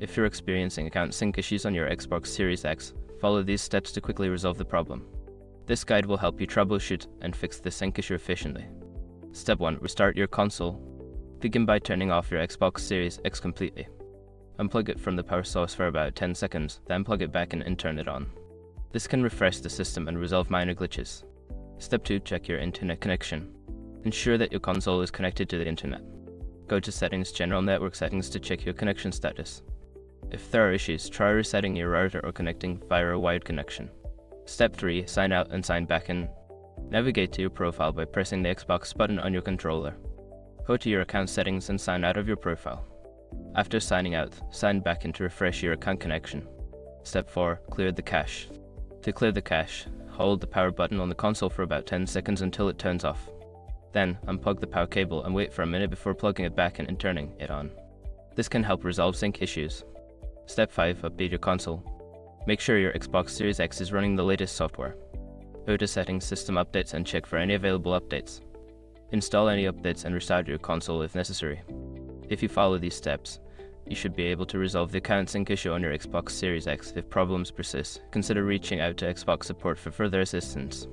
If you're experiencing account sync issues on your Xbox Series X, follow these steps to quickly resolve the problem. This guide will help you troubleshoot and fix the sync issue efficiently. Step 1. Restart your console. Begin by turning off your Xbox Series X completely. Unplug it from the power source for about 10 seconds, then plug it back in and turn it on. This can refresh the system and resolve minor glitches. Step 2. Check your internet connection. Ensure that your console is connected to the internet. Go to Settings, General Network Settings to check your connection status. If there are issues, try resetting your router or connecting via a wired connection. Step 3. Sign out and sign back in. Navigate to your profile by pressing the Xbox button on your controller. Go to your account settings and sign out of your profile. After signing out, sign back in to refresh your account connection. Step 4. Clear the cache. To clear the cache, hold the power button on the console for about 10 seconds until it turns off. Then, unplug the power cable and wait for a minute before plugging it back in and turning it on. This can help resolve sync issues. Step 5. Update your console. Make sure your Xbox Series X is running the latest software. Go to Settings, System Updates and check for any available updates. Install any updates and restart your console if necessary. If you follow these steps, you should be able to resolve the account sync issue on your Xbox Series X. If problems persist, consider reaching out to Xbox support for further assistance.